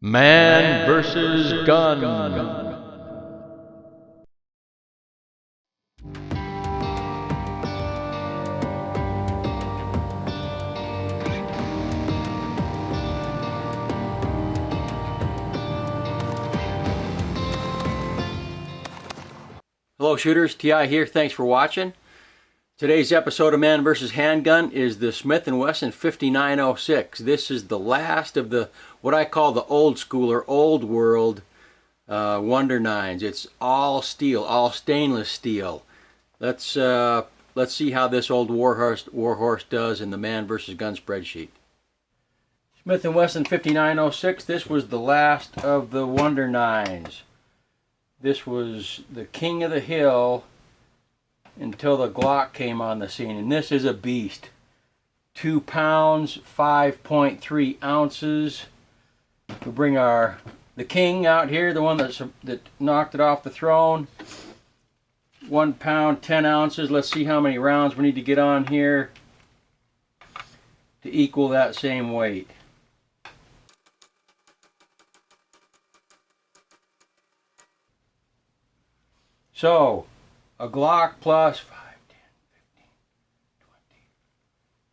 Man versus gun. Hello shooters, TI here, thanks for watching. Today's episode of Man vs. Handgun is the Smith & Wesson 5906. This is the last of the, what I call the old school or old world Wonder Nines. It's all steel, all stainless steel. Let's see how this old warhorse does in the Man vs. Gun spreadsheet. Smith & Wesson 5906, this was the last of the Wonder Nines. This was the king of the hill until the Glock came on the scene, and this is a beast. 2 pounds, 5.3 ounces. We bring the king out here, the one that knocked it off the throne. 1 pound, 10 ounces. Let's see how many rounds we need to get on here to equal that same weight. So, a Glock plus 5, 10, 15, 20,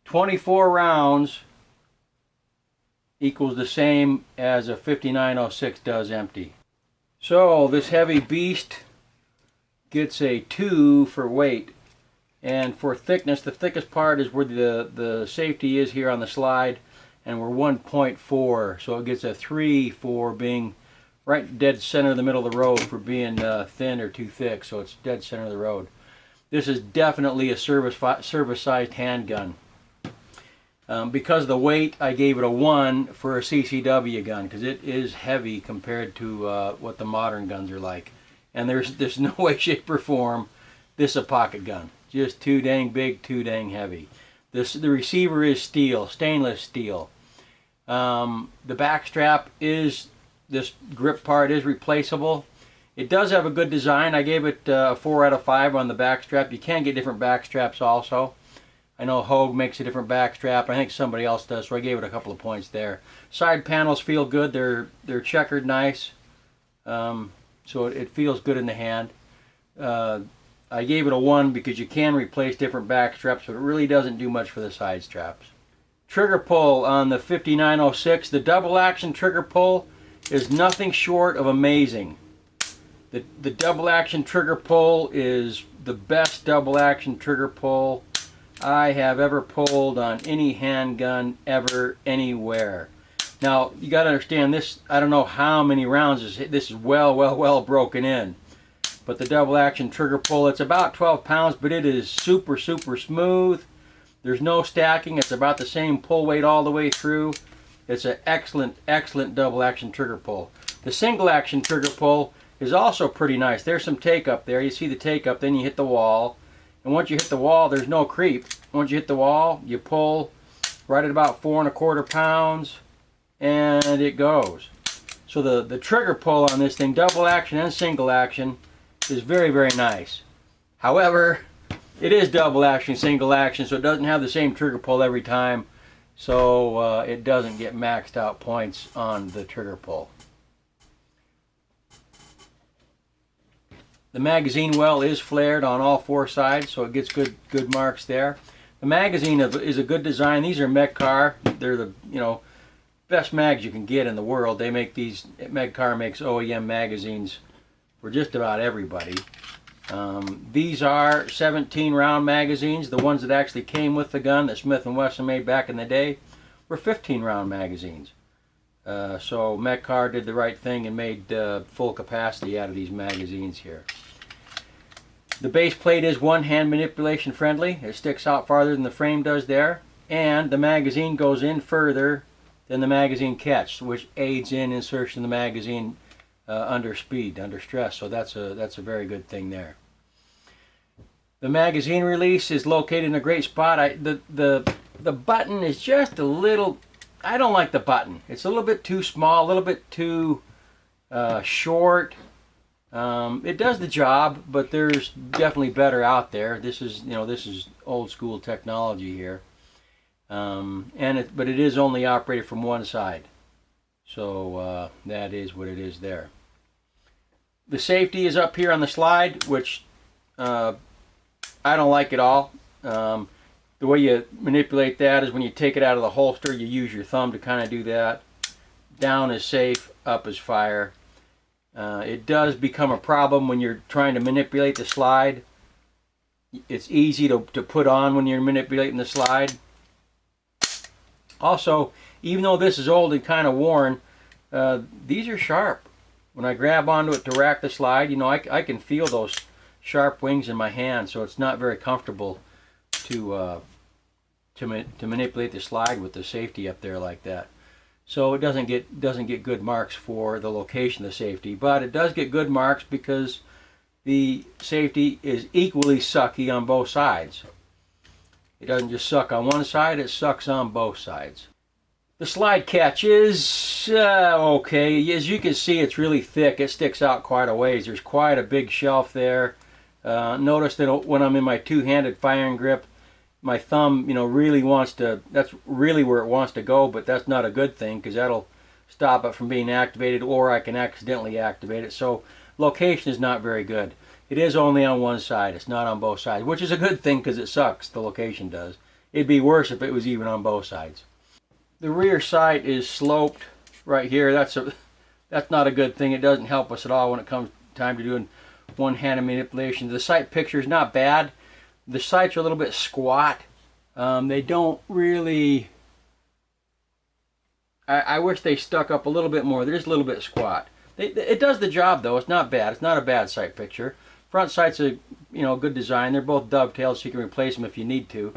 24 rounds equals the same as a 5906 does empty. So, this heavy beast gets a 2 for weight. And for thickness, the thickest part is where the safety is here on the slide, and we're 1.4. So it gets a 3 for being right dead center of the middle of the road, for being thin or too thick, so it's dead center of the road. This is definitely a service-sized handgun. Because of the weight, I gave it a 1 for a CCW gun, because it is heavy compared to what the modern guns are like. And there's no way, shape, or form this is a pocket gun. Just too dang big, too dang heavy. The receiver is steel, stainless steel. The back strap is, this grip part is replaceable. It does have a good design. I gave it a 4 out of 5 on the back strap. You can get different back straps also. I know Hogue makes a different back strap. I think somebody else does, so I gave it a couple of points there. Side panels feel good. They're checkered nice, so it feels good in the hand. I gave it a 1 because you can replace different back straps, but it really doesn't do much for the side straps. Trigger pull on the 5906. The double action trigger pull is nothing short of amazing. The double action trigger pull is the best double action trigger pull I have ever pulled on any handgun ever, anywhere. Now, you got to understand this, I don't know how many rounds this is well broken in. But the double action trigger pull, it's about 12 pounds, but it is super smooth. There's no stacking. It's about the same pull weight all the way through. It's an excellent double action trigger pull. The single action trigger pull is also pretty nice. There's some take up there. You see the take up, then you hit the wall. And once you hit the wall, there's no creep. Once you hit the wall, you pull right at about 4.25 pounds, and it goes. So the trigger pull on this thing, double action and single action, is very nice. However, it is double action, single action, so it doesn't have the same trigger pull every time. So it doesn't get maxed out points on the trigger pull. The magazine well is flared on all 4 sides, so it gets good marks there. The magazine is a good design. These are Megcar. They're the best mags you can get in the world. They make these. Megcar makes OEM magazines for just about everybody. These are 17 round magazines. The ones that actually came with the gun that Smith & Wesson made back in the day were 15 round magazines. So Megcar did the right thing and made full capacity out of these magazines here. The base plate is one hand manipulation friendly. It sticks out farther than the frame does there. And the magazine goes in further than the magazine catch, which aids in insertion of the magazine under speed, under stress. So that's a very good thing there. The magazine release is located in a great spot. The button is just a little, I don't like the button. It's a little bit too small, a little bit too short. It does the job, but there's definitely better out there. This is old school technology here. But it is only operated from one side. So that is what it is there. The safety is up here on the slide, which I don't like at all. The way you manipulate that is when you take it out of the holster, you use your thumb to kind of do that. Down is safe, up is fire. It does become a problem when you're trying to manipulate the slide. It's easy to put on when you're manipulating the slide. Also, even though this is old and kind of worn, these are sharp. When I grab onto it to rack the slide, you know, I can feel those sharp wings in my hand, so it's not very comfortable to manipulate the slide with the safety up there like that. So it doesn't get good marks for the location of the safety, but it does get good marks because the safety is equally sucky on both sides. It doesn't just suck on one side, it sucks on both sides. The slide catch is okay. As you can see, it's really thick. It sticks out quite a ways. There's quite a big shelf there. Notice that when I'm in my two-handed firing grip, my thumb, you know, really wants to, that's really where it wants to go, but that's not a good thing because that'll stop it from being activated, or I can accidentally activate it. So location is not very good. It is only on one side. It's not on both sides, which is a good thing because it sucks. The location does. It'd be worse if it was even on both sides. The rear sight is sloped right here. That's not a good thing. It doesn't help us at all when it comes time to doing one-handed manipulation. The sight picture is not bad. The sights are a little bit squat. They don't really... I wish they stuck up a little bit more. They're just a little bit squat. It does the job though. It's not bad. It's not a bad sight picture. Front sight's a good design. They're both dovetailed, so you can replace them if you need to.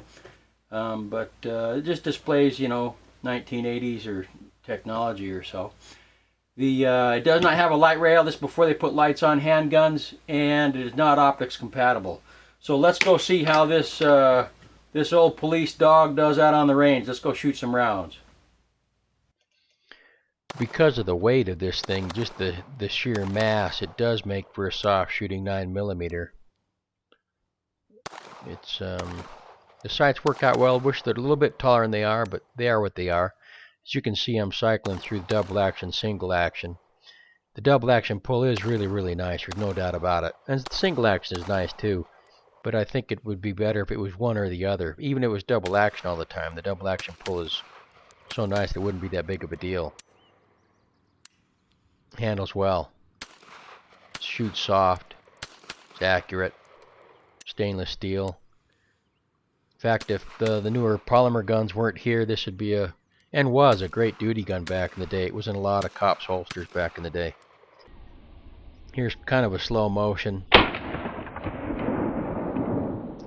But it just displays 1980s or technology or so. It does not have a light rail. This is before they put lights on handguns, and it is not optics compatible. So let's go see how this old police dog does out on the range. Let's go shoot some rounds. Because of the weight of this thing, just the sheer mass, it does make for a soft shooting 9mm. It's the sights work out well. Wish they're a little bit taller than they are, but they are what they are. As you can see, I'm cycling through double action, single action. The double action pull is really, really nice. There's no doubt about it. And the single action is nice too. But I think it would be better if it was one or the other. Even if it was double action all the time, the double action pull is so nice it wouldn't be that big of a deal. Handles well. Shoots soft. It's accurate. Stainless steel. In fact, if the newer polymer guns weren't here, this would be was a great duty gun back in the day. It was in a lot of cops' holsters back in the day. Here's kind of a slow motion.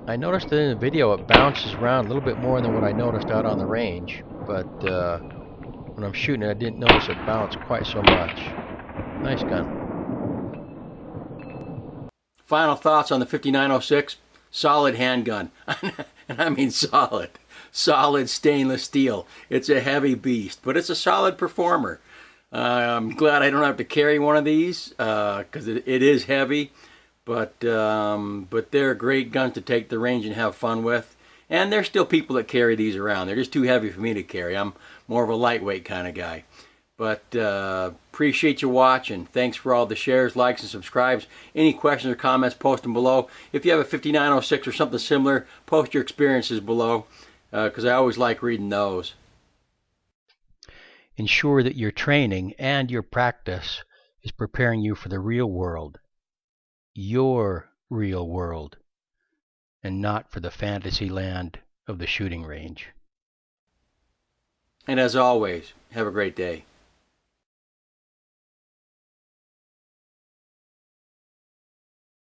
I noticed that in the video it bounces around a little bit more than what I noticed out on the range, but when I'm shooting it, I didn't notice it bounce quite so much. Nice gun. Final thoughts on the 5906. Solid handgun. And I mean solid. Solid stainless steel. It's a heavy beast, but it's a solid performer. I'm glad I don't have to carry one of these because it is heavy, but they're great guns to take to the range and have fun with. And there's still people that carry these around. They're just too heavy for me to carry. I'm more of a lightweight kind of guy. But appreciate you watching. Thanks for all the shares, likes, and subscribes. Any questions or comments, post them below. If you have a 5906 or something similar, post your experiences below because I always like reading those. Ensure that your training and your practice is preparing you for the real world, your real world, and not for the fantasy land of the shooting range. And as always, have a great day.